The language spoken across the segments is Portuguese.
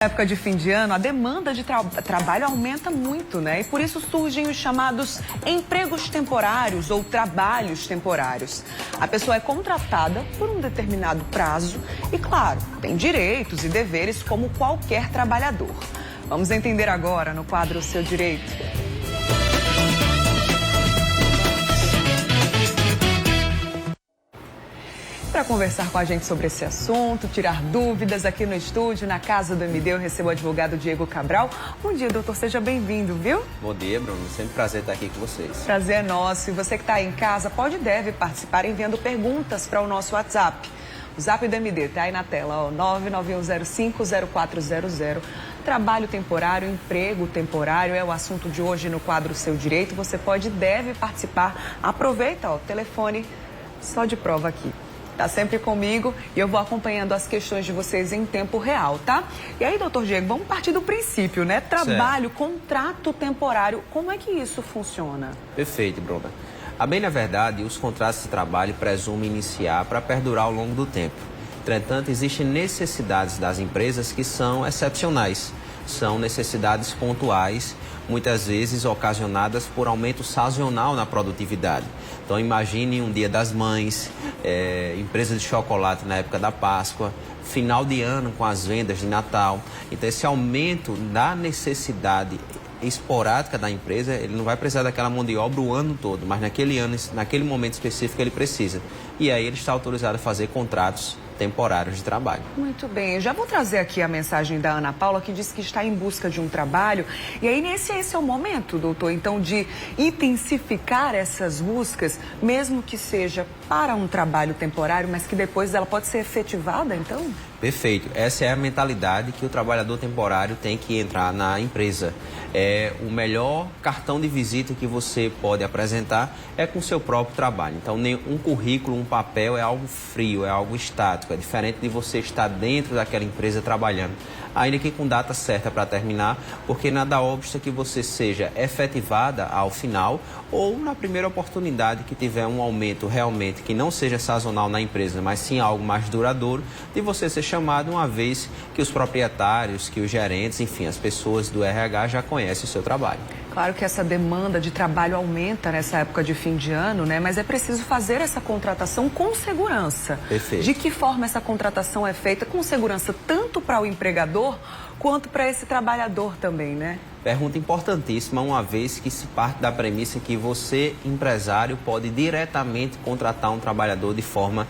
Na época de fim de ano, a demanda de trabalho aumenta muito, né? E por isso surgem os chamados empregos temporários ou trabalhos temporários. A pessoa é contratada por um determinado prazo e, claro, tem direitos e deveres como qualquer trabalhador. Vamos entender agora no quadro Seu Direito. Para conversar com a gente sobre esse assunto, tirar dúvidas aqui no estúdio, na Casa do MD, eu recebo o advogado Diego Cabral. Bom dia, doutor, seja bem-vindo, viu? Bom dia, Bruno. Sempre um prazer estar aqui com vocês. Prazer é nosso. E você que está aí em casa pode e deve participar enviando perguntas para o nosso WhatsApp. O Zap do MD está aí na tela, ó, 991050400. Trabalho temporário, emprego temporário é o assunto de hoje no quadro Seu Direito. Você pode e deve participar. Aproveita, ó, o telefone só de prova aqui. Tá sempre comigo e eu vou acompanhando as questões de vocês em tempo real, tá? E aí, doutor Diego, vamos partir do princípio, né? Trabalho, contrato temporário, como é que isso funciona? Perfeito, Bruna. A bem na verdade, os contratos de trabalho presumem iniciar para perdurar ao longo do tempo. Entretanto, existem necessidades das empresas que são excepcionais. São necessidades pontuais, muitas vezes ocasionadas por aumento sazonal na produtividade. Então imagine um Dia das Mães, empresa de chocolate na época da Páscoa, final de ano com as vendas de Natal. Então esse aumento da necessidade esporádica da empresa, ele não vai precisar daquela mão de obra o ano todo, mas naquele ano, naquele momento específico ele precisa. E aí ele está autorizado a fazer contratos temporários de trabalho. Muito bem, eu já vou trazer aqui a mensagem da Ana Paula, que disse que está em busca de um trabalho. E aí esse é o momento, doutor, então, de intensificar essas buscas, mesmo que seja para um trabalho temporário, mas que depois ela pode ser efetivada, então? Perfeito. Essa é a mentalidade que o trabalhador temporário tem que entrar na empresa. O melhor cartão de visita que você pode apresentar é com o seu próprio trabalho. Então, um currículo, um papel é algo frio, é algo estático. É diferente de você estar dentro daquela empresa trabalhando, ainda que com data certa para terminar, porque nada obsta que você seja efetivada ao final ou na primeira oportunidade que tiver um aumento realmente que não seja sazonal na empresa, mas sim algo mais duradouro, de você ser chamado uma vez que os proprietários, que os gerentes, enfim, as pessoas do RH já conhecem o seu trabalho. Claro que essa demanda de trabalho aumenta nessa época de fim de ano, né? Mas é preciso fazer essa contratação com segurança. Perfeito. De que forma essa contratação é feita? Com segurança tanto para o empregador quanto para esse trabalhador também, né? Pergunta importantíssima, uma vez que se parte da premissa que você, empresário, pode diretamente contratar um trabalhador de forma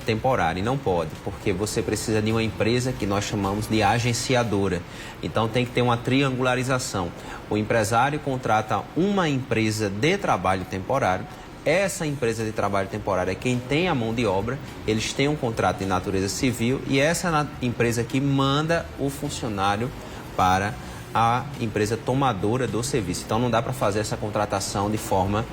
temporária. E não pode, porque você precisa de uma empresa que nós chamamos de agenciadora. Então tem que ter uma triangularização. O empresário contrata uma empresa de trabalho temporário. Essa empresa de trabalho temporário é quem tem a mão de obra, eles têm um contrato de natureza civil e essa é a empresa que manda o funcionário para a empresa tomadora do serviço. Então não dá para fazer essa contratação de forma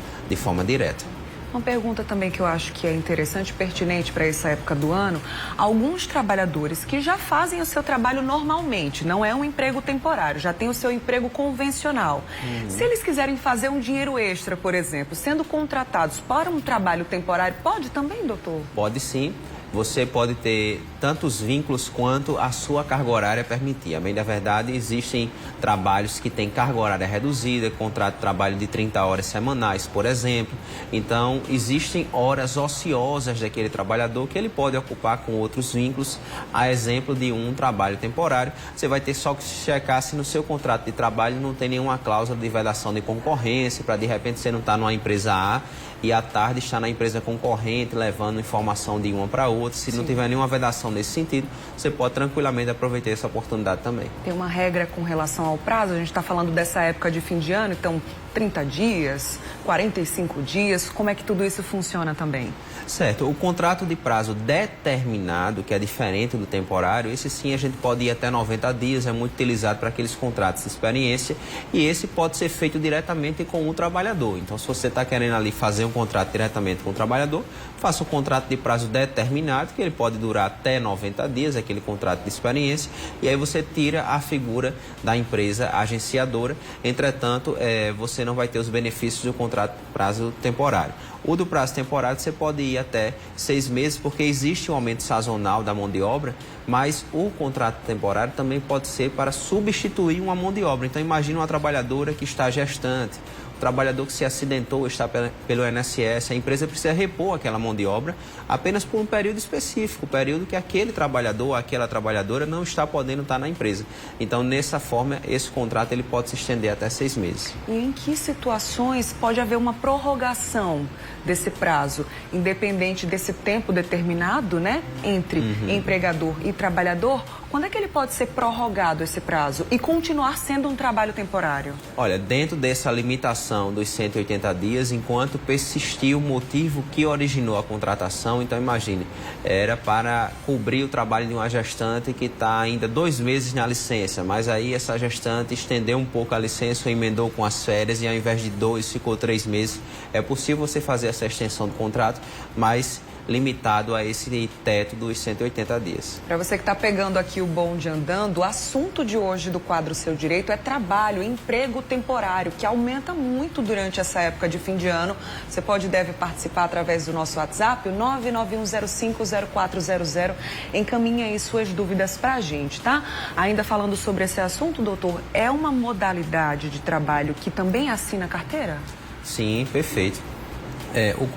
direta. Uma pergunta também que eu acho que é interessante, pertinente para essa época do ano. Alguns trabalhadores que já fazem o seu trabalho normalmente, não é um emprego temporário, já tem o seu emprego convencional. Se eles quiserem fazer um dinheiro extra, por exemplo, sendo contratados para um trabalho temporário, pode também, doutor? Pode sim. Você pode ter tantos vínculos quanto a sua carga horária permitir. A bem da verdade, existem trabalhos que têm carga horária reduzida, contrato de trabalho de 30 horas semanais, por exemplo. Então, existem horas ociosas daquele trabalhador que ele pode ocupar com outros vínculos, a exemplo de um trabalho temporário. Você vai ter só que checar se no seu contrato de trabalho não tem nenhuma cláusula de vedação de concorrência, para de repente você não estar numa empresa A e à tarde estar na empresa concorrente, levando informação de uma para outra. Se não tiver nenhuma vedação nesse sentido, você pode tranquilamente aproveitar essa oportunidade também. Tem uma regra com relação ao prazo? A gente está falando dessa época de fim de ano, então 30 dias, 45 dias, como é que tudo isso funciona também? Certo, o contrato de prazo determinado, que é diferente do temporário, esse sim a gente pode ir até 90 dias, é muito utilizado para aqueles contratos de experiência e esse pode ser feito diretamente com o trabalhador. Então, se você está querendo ali fazer um contrato diretamente com o trabalhador, faça um contrato de prazo determinado, que ele pode durar até 90 dias, aquele contrato de experiência, e aí você tira a figura da empresa agenciadora. Entretanto, você você não vai ter os benefícios do contrato prazo temporário. O do prazo temporário você pode ir até 6 meses, porque existe um aumento sazonal da mão de obra, mas o contrato temporário também pode ser para substituir uma mão de obra. Então imagine uma trabalhadora que está gestante, trabalhador que se acidentou, está pelo INSS, a empresa precisa repor aquela mão de obra apenas por um período específico, o período que aquele trabalhador, aquela trabalhadora não está podendo estar na empresa. Então, nessa forma, esse contrato ele pode se estender até 6 meses. E em que situações pode haver uma prorrogação desse prazo, independente desse tempo determinado, né, entre empregador e trabalhador? Quando é que ele pode ser prorrogado esse prazo e continuar sendo um trabalho temporário? Olha, dentro dessa limitação dos 180 dias, enquanto persistir o motivo que originou a contratação, então imagine, era para cobrir o trabalho de uma gestante que está ainda 2 meses na licença, mas aí essa gestante estendeu um pouco a licença, emendou com as férias e ao invés de 2 ficou 3 meses. É possível você fazer essa extensão do contrato, mas limitado a esse teto dos 180 dias. Para você que está pegando aqui o bonde andando, o assunto de hoje do quadro Seu Direito é trabalho, emprego temporário, que aumenta muito durante essa época de fim de ano. Você pode e deve participar através do nosso WhatsApp, o 991050400. Encaminha aí suas dúvidas para a gente, tá? Ainda falando sobre esse assunto, doutor, é uma modalidade de trabalho que também assina carteira? Sim, perfeito.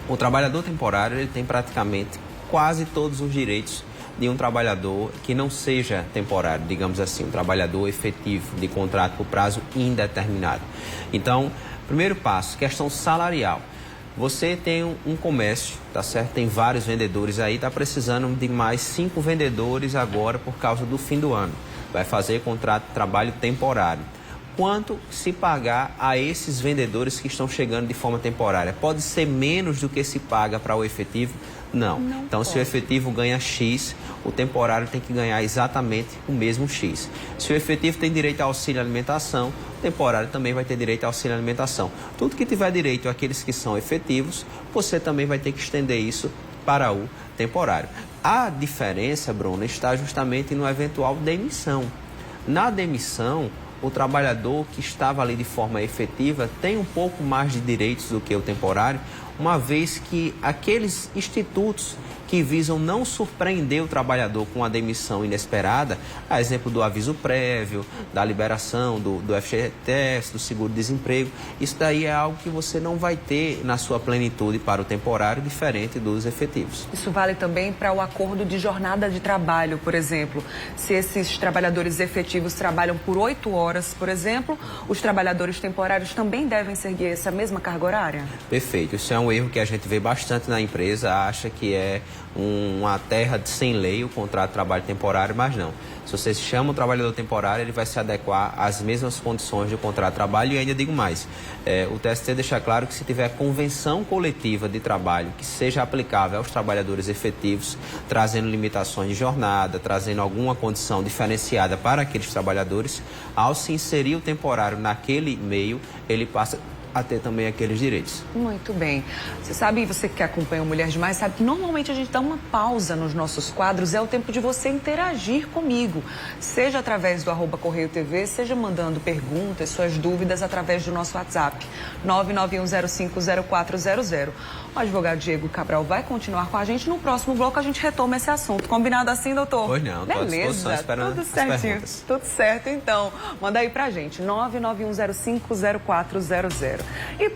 O trabalhador temporário ele tem praticamente quase todos os direitos de um trabalhador que não seja temporário, digamos assim, um trabalhador efetivo de contrato por prazo indeterminado. Então, primeiro passo, questão salarial. Você tem um comércio, tá certo? Tem vários vendedores aí, tá precisando de mais 5 vendedores agora por causa do fim do ano. Vai fazer contrato de trabalho temporário. Quanto se pagar a esses vendedores que estão chegando de forma temporária? Pode ser menos do que se paga para o efetivo? Não. Então, se o efetivo ganha X, o temporário tem que ganhar exatamente o mesmo X. Se o efetivo tem direito ao auxílio alimentação, o temporário também vai ter direito ao auxílio alimentação. Tudo que tiver direito àqueles que são efetivos, você também vai ter que estender isso para o temporário. A diferença, Bruno, está justamente no eventual demissão. Na demissão, o trabalhador que estava ali de forma efetiva tem um pouco mais de direitos do que o temporário, uma vez que aqueles institutos que visam não surpreender o trabalhador com a demissão inesperada, a exemplo do aviso prévio, da liberação do FGTS, do seguro-desemprego, isso daí é algo que você não vai ter na sua plenitude para o temporário, diferente dos efetivos. Isso vale também para o acordo de jornada de trabalho, por exemplo. Se esses trabalhadores efetivos trabalham por 8 horas, por exemplo, os trabalhadores temporários também devem seguir essa mesma carga horária? Perfeito. Isso é um erro que a gente vê bastante na empresa, acha que é uma terra sem lei o contrato de trabalho temporário, mas não. Se você chama o trabalhador temporário, ele vai se adequar às mesmas condições do contrato de trabalho e ainda digo mais. O TST deixa claro que se tiver convenção coletiva de trabalho que seja aplicável aos trabalhadores efetivos, trazendo limitações de jornada, trazendo alguma condição diferenciada para aqueles trabalhadores, ao se inserir o temporário naquele meio, ele passa a ter também aqueles direitos. Muito bem. Você sabe, você que acompanha o Mulher Demais, sabe que normalmente a gente dá uma pausa nos nossos quadros, é o tempo de você interagir comigo, seja através do @Correio TV, seja mandando perguntas, suas dúvidas através do nosso WhatsApp, 991050400. O advogado Diego Cabral vai continuar com a gente. No próximo bloco a gente retoma esse assunto. Combinado assim, doutor? Pois não, estou à disposição esperando tudo certinho. as perguntas. Tudo certo, então. Manda aí pra gente, 991050400. E